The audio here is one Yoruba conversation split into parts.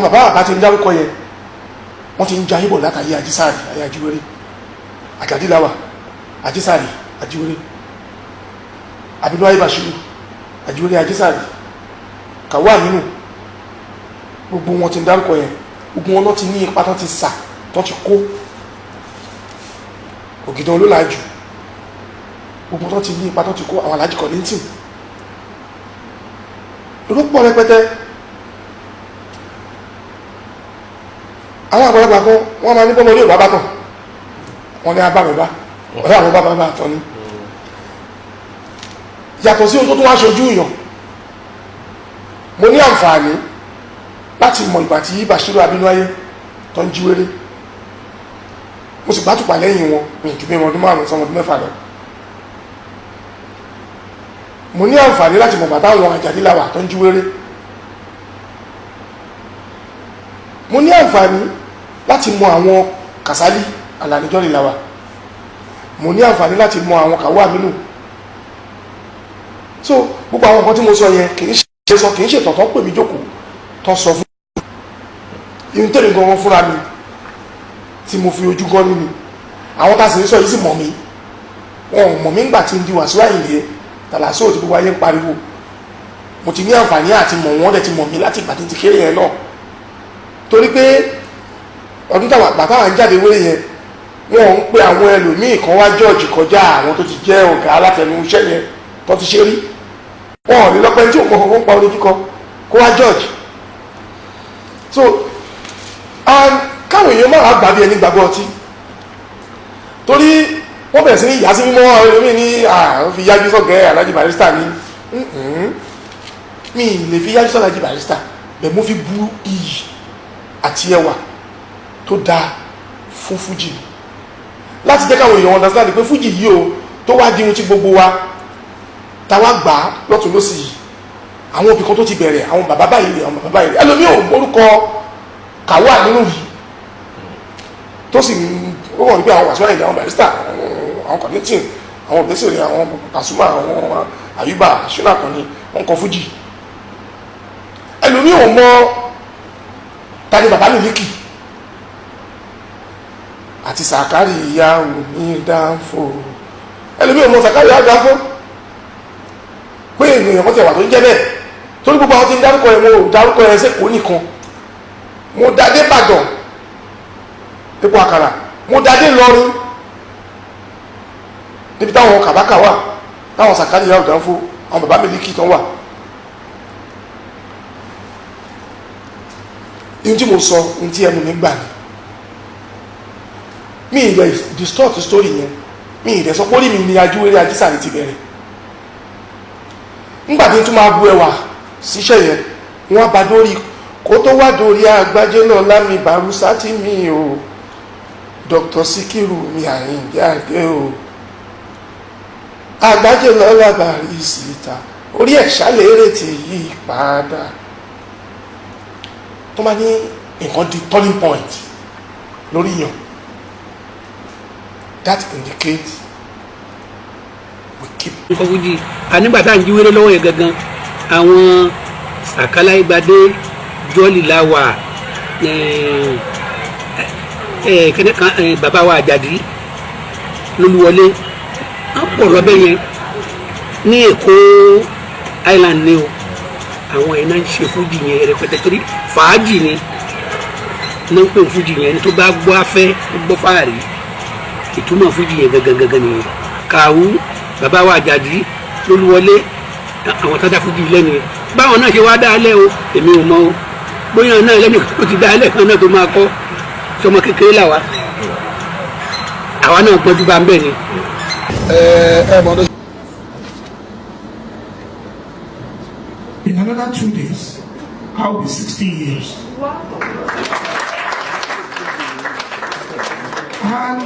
bàbá àbá ti ń dárúkọ yẹn wọ́n ti ń ja ibò látàyé Ajísàrì ayé Ajíwéré Àjàdíláwà Ajísàrì Ajíwéré Abíọ́lá Bàṣírù Ajíwéré Ajísàrì Kàwọ́ Àmínú gbogbo wọn ti ń dárúkọ yẹn gbogbo wọn náà ti ní ipa tán ti sà tán ti kó Ògìdán Olólàájú gbogbo tán ti ní ipa tán ti kó àwọn Aláàjì Kollington lórúkọ rẹpẹtẹ àwọn àgbàlagbà kan wọ́n máa ní bọ́mọ orí bàbá tán wọ́n ní abábẹ̀bá ọ̀rẹ́ àwọn bàbá tán ní yàtọ̀ sí ohun tó tún wá ṣojú ìyàn mo ní àǹfààní láti mọ ìgbà tí Bàṣírù Abínúayé tó ń Jíwéré mo sì gbátùpà lẹ́yìn wọn ní ìdúgbé ọdún 5 sọmọdún 6 lọ mo ní àǹfààní láti mọ bàtà àwọn Àjàdíláwà tó ń Jíwéré mo ní àǹfààní láti mọ àwọn Kàsálí Àlàní Jọ́líláwà mo ní àǹfààní láti mọ àwọn Kàwọ́ Àmínú so gbogbo àwọn nǹkan tí mo sọ yẹn kì í ṣe tọ̀tọ̀ pè mí jókòó tó sọ fún ìhun tẹ́lẹ̀ gan-an fúnra mi tí mo fi ojú gan nínú àwọn tá a sì ń sọ yìí sì mọ̀ mí wọn ò mọ̀ mí ńgbà tí ń di Wàsíù Àyìndé Tàlàsó tí gbogbo ayé ń pariwo mo ti ní àǹfààní àti mọ̀ wọ́n dẹ̀ ti mọ̀ mí láti ìgbà tí ti kéré yẹn náà torí pé ọdún táwọn ń jáde wéré yẹn wọn ń pe àwọn ẹlòmíì kan wá jọ́ọ̀jì kọjá àwọn tó ti jẹ́ ọ̀gá alátẹnu iṣẹ́ yẹn tó ti ṣe rí wọn ò ní lọ́pẹ́ tí òun kọ̀ọ̀kan pa orin kíkọ kó wá jọ́ọ̀jì so káwọn èèyàn máa gbàgbé ẹni gbàgbọ́ ọtí torí wọ́n bẹ̀rẹ̀ sí ní ìyá sí mímọ́ ẹlòmíì ní àwọn fi yájú sọ́gẹ́ Alhaji Barrister ní mi lè fi yájú sọ́gẹ́ Alhaji Barrister bẹ̀ mo fi bú iyì àti ẹwà tó dáa fún fújì láti jẹ́ káwọn èèyàn understand pé fújì yìí o tó wá dín tí gbogbo wa táwa gbà á lọ́tún lọ́sì yìí àwọn òbí kan tó ti bẹ̀rẹ̀ àwọn bàbá báyìí àwọn bàbá báyìí ẹlòmíì ò orúkọ Kàwọ́ Àmínú yìí tó sì ó wọ̀n wípé àwọn Wàsíù Àyìndé àwọn Barrister àwọn Kollington àwọn Òbésèré àwọn Pasuma àwọn Àyùbá Ṣínà Àkànní wọn kọ fújì ẹlòmíì ò mọ tani bàbá Mílíkì àti Sàkárì ìyá òní dáńfò ẹlòmíì ò mọ Sàkárì ìyá dáńfò pé ènìyàn kan ti wà tó ń jẹ́ bẹ́ẹ̀ torí gbogbo àwọn tí ń dárúkọ ẹ̀ mo dárúkọ ẹ̀ sẹ́kọ̀ọ́ nìkan mo dádé Ìbàdàn dípò àkàrà mo dádé Ìlọrin níbi táwọn Kàbákà wà táwọn Sàkárì ìyá òdánfò àwọn bàbá Mílíkì tán wà ihun tí mo sọ ohun tí ẹnu mi gbà ní mi ìrẹ̀ distort story yẹn mi ìrẹ̀ sọ pé orí mi ni Ajíwéré Ajísàrì ti bẹ̀rẹ̀ nígbàtí tó máa bu ẹwà síṣẹ́ yẹn wọ́n bá dórí kó tó wá dórí Àgbájé náà Lámì Bàrúsátì mi o Dr. Síkírù mi Àyìndé Àdé o Àgbájé lọ́la Barrister orí ẹ̀ṣá lérè tí yí padà tó máa ní nǹkan di turning point lórí yàn that indicates we keep. nǹkan fújì ànígbàtà ń Jíwéré lọ́wọ́ yẹn gangan àwọn Sàkálà Ìgbàdé Jọ́líláwà bàbá wa Àjàdí Lolúwọlé wọ́n pọ̀ lọ́bẹ̀ yẹn ní Èkó Island ni o àwọn iná ń ṣe fújì yẹn rẹpẹtẹ torí fàájì ni iná ń pè fújì yẹn tó bá gbọ́ afẹ́ gbọ́ fàárí ìtumọ̀ fújì yẹn gangan nìyẹn Kàwú bàbá wa Àjàdí Lolúwọlé àwọn tó dá fújì lẹ́nu yẹn báwọn náà ṣe wá dá alẹ́ o èmi ò mọ o bóyá náà lẹ́nu tó ti dá alẹ́ kan náà tó máa kọ́ sọmọ kékeré làwa àwa náà gbọ́dú bá ń bẹ̀ ni. In another 2 days, I will be 60 years. Wow. And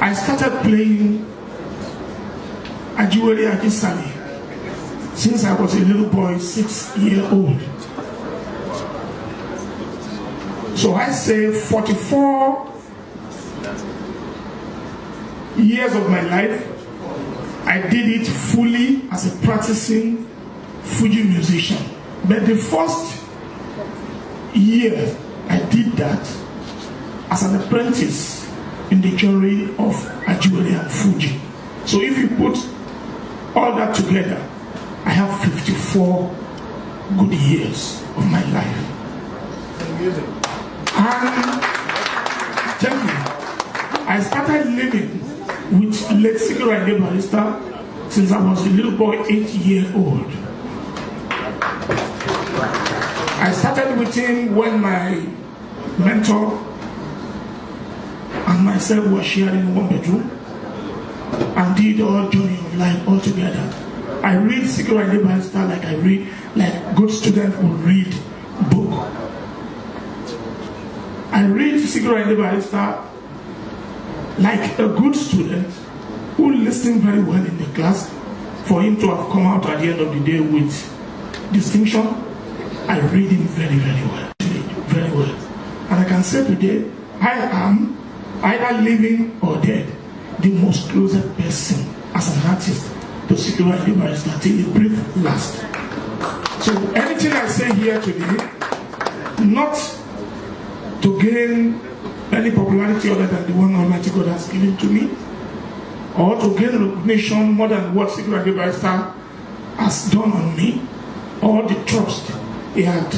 I started playing Ajíwéré Ajísàrì since I was a little boy, 6-year-old. So I say 44 years of my life, I did it fully as a practicing Fuji musician. But the first years I did that as an apprentice in the genre of Ajuere and Fuji. So if you put all that together, I have 54 good years of my life. And thank you. I started living with late Sikiru Ayinde Barrister since I was a little boy, 8-year-old. I started with him when my mentor and myself were sharing one bedroom and did all journey of life all together. I read Sikiru Ayinde Barrister like good student will read book. I read Sikiru Ayinde Barrister like a good student who listened very well in the class. For him to have come out at the end of the day with distinction, I read him very, very well. Very well. And I can say today, I am either living or dead, the most closest person as an artist to Sikiru Ayinde Barrister till the breath last. So anything I say here today, not to gain any popularity other than the one Almighty God has given to me, or to gain recognition more than what Sikiru Ayinde Barrister has done on me, or the trust he had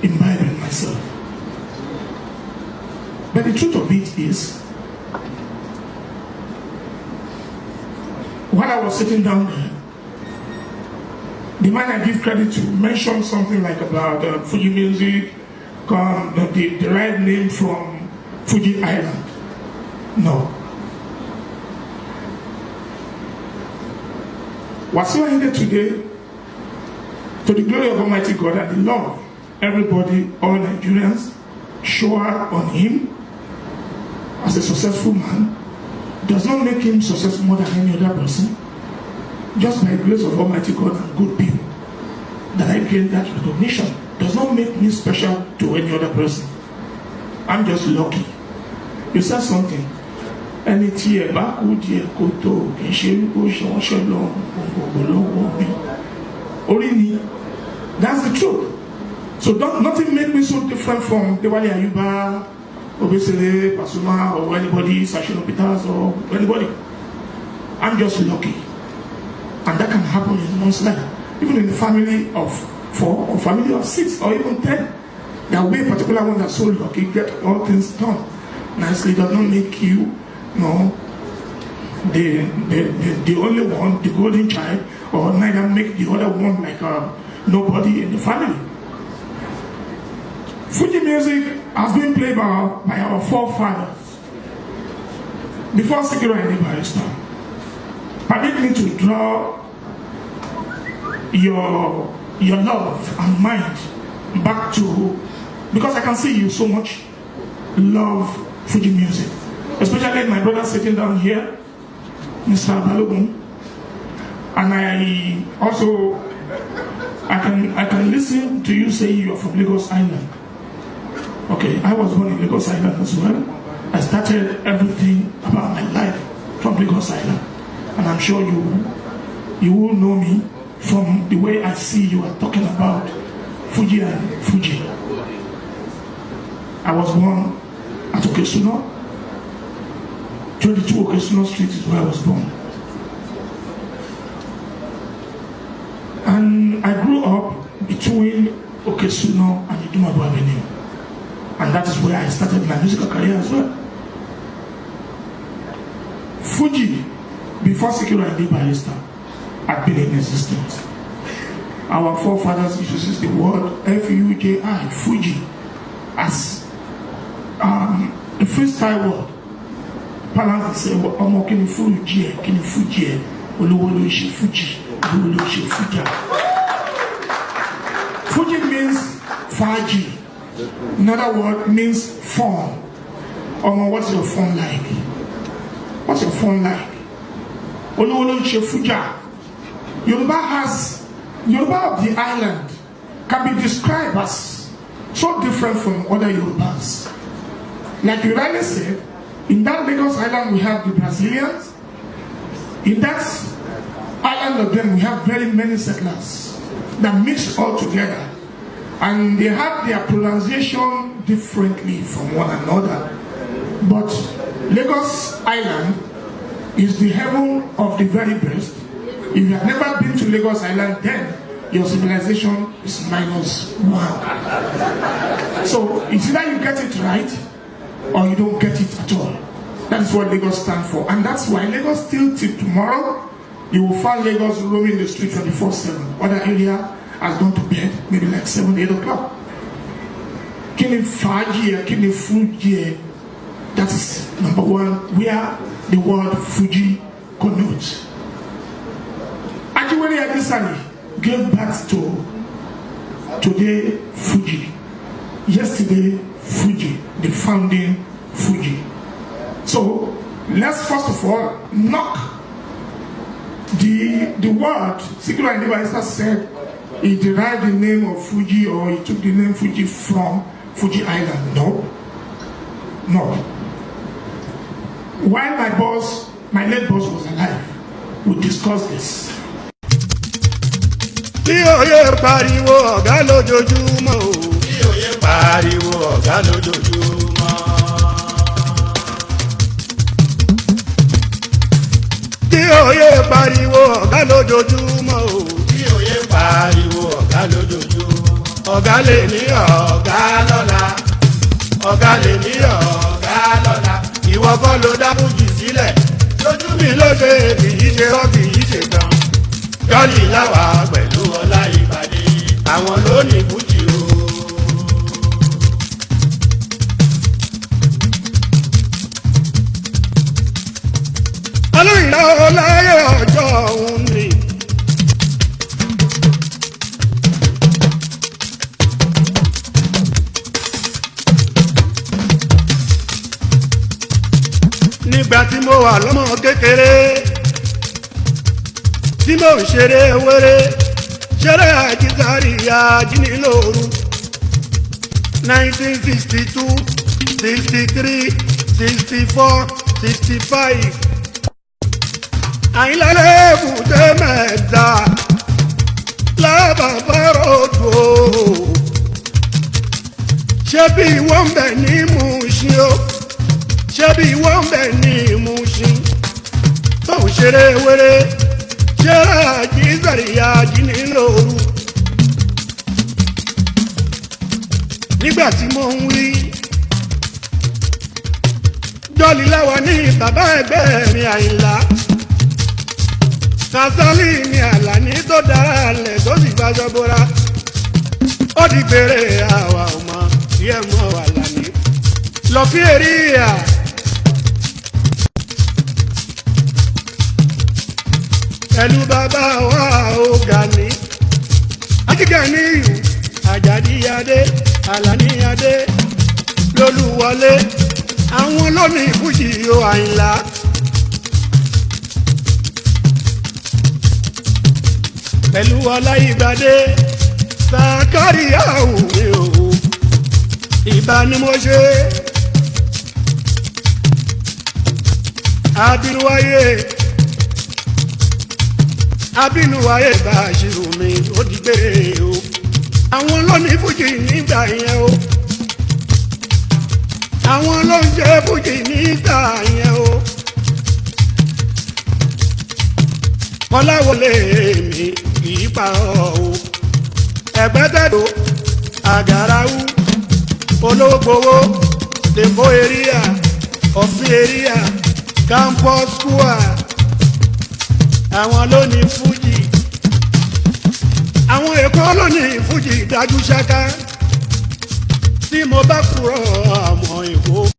imbibed in myself. But the truth of it is, while I was sitting down there, the man I give credit to mentioned something like about Fuji music, the right name from Fuji Island. No. Wasiu Ayinde today, to the glory of Almighty God and the love everybody, all Nigerians, shower on him as a successful man, does not make him successful more than any other person. Just by the grace of Almighty God and good people that I gain that recognition does not make me special to any other person. I'm just lucky. You said something. Ẹni tí ẹ bá kú díẹ̀ kó tó kì í ṣe wípé ó ṣe wọ́n ṣe lọ gbogbo lọ́wọ́ bí. Orí ni. That's the truth. So nothing make me so different from Dewale Ayuba, Obesere, Pasuma, or anybody, Sashino Peters, or anybody. I'm just lucky. And that can happen in one's life. Even in a family of 4, or family of 6, or even 10. There will be a particular one that's so lucky, get all things done nicely, does not make you, the only one, the golden child, or neither make the other one like nobody in the family. Fuji music has been played by our forefathers before Sikiru Ayinde Barrister. Permit me to draw your love and mind back to, because I can see you so much love Fuji music, especially my brother sitting down here, Mr. Balogun, and I can listen to you say you're from Lagos Island. Okay, I was born in Lagos Island as well. I started everything about my life from Lagos Island, and I'm sure you will know me from the way I see you are talking about Fuji and Fuji. I was born at Okesuno. 22 Okesuno Street is where I was born. And I grew up between Okesuno and Idumadu Avenue. And that is where I started my musical career as well. Fuji, before Sikiru Ayinde Barrister, had been in existence. Our forefathers used the word F-U-J-I, Fuji, as a freestyle word. Parents say, "Omo kini Fuji, kini Fuji, olowo lo se Fuji, olowo lo se Fuji." Fuji means Faji. Another word means fun. Omo, what's your fun like? What's your fun like? Olowo lo se Fuji. Yoruba of the island can be described as so different from other Yorubas. Like you rightly said, in that Lagos Island we have the Brazilians. In that island of them we have very many settlers that mix all together. and they have their pronunciation differently from one another. But Lagos Island is the heaven of the very best. If you have never been to Lagos Island, then your civilization is -1. So it's either you get it right or you don't get it at all. That is what Lagos stands for. And that's why Lagos still till tomorrow, you will find Lagos roaming the street 24/7. Other area has gone to bed, maybe like 7, 8 o'clock. Kini Faji, Kini Fuji, that is number one, where the word Fuji connotes. Ajiwele Adesanya gave birth to today Fuji, yesterday Fuji, the founding Fuji. So let's first of all knock the word. Sikiru Ayinde Barrister said he derived the name of Fuji, or he took the name Fuji from Fuji Island. No. While my late boss was alive, we discussed this. Bí òye pariwo ọ̀gá lójoojúmọ́ o. Bí òye pariwo ọ̀gá lójoojúmọ́. Bí òye pariwo ọ̀gá lójoojúmọ́ o. Bí òye pariwo ọ̀gá lójoojúmọ́. Ọ̀gá lè ní ọ̀gá lọ́la. Ọ̀gá lè ní ọ̀gá lọ́la. Ìwọ kọ́ ló dá Fújì sílẹ̀. Lójú mi ló ṣe kì í ṣe rọ́ kì í ṣe gan. Jọ́lì láwà pẹ̀lú ọlá ìpàdé, àwọn ló ní Fújì o. Olóyìnbó ọláyé ọjọ́ òun ni. Nígbà tí mo wà lọ́mọ kékeré, tí mo ń ṣeré wéré, ṣeré àjíṣàrí àjínilóoru 1962 63 64 65 àyínlálẹ́ èbúté mẹ́ta lábàbá ròdò ṣé bí wọ́n bẹ̀ ní Mùṣín o ṣé bí wọ́n bẹ̀ ní Mùṣín tó ń ṣeré wéré ṣeré àjíṣàrí àjínilóoru. Nígbà tí mo ń wí Jọ́lì láwa ní bàbá ẹgbẹ́ mi Àyìnlá Kàsálì ní Àlàní tó dára lẹ̀ tó sì gbàjọ bóra ó di gbére àwa ọmọ tí ẹ mọ Àlàní lọ sí èrìà pẹ̀lú bàbá wa ó Gani Ajíganiyu Àjàdí Adé Àlàní Adé lólúwọlé àwọn lónìí Fújì o Àyìnlá. Pẹ̀lú Ọláìgbàdé Sàkáríyàwó mi o ìbá ni mo ṣe abínúwáyé bá ṣírò mi ó di gbére o àwọn lónìí Fújì nígbà yẹn o àwọn ló ń jẹ Fújì nígbà yẹn o Kọ́láwọlé mi kìí parọ́ o Ẹ̀gbẹ́tẹ̀dọ̀ Àgàràwú Ológbòwò Lèkó eríà Ọ̀fìn eríà Campus Square àwọn lónìí Fújì àwọn Èkó lónìí Fújì dájú ṣáká tí mo bá kúrò àmọ́ Èkó.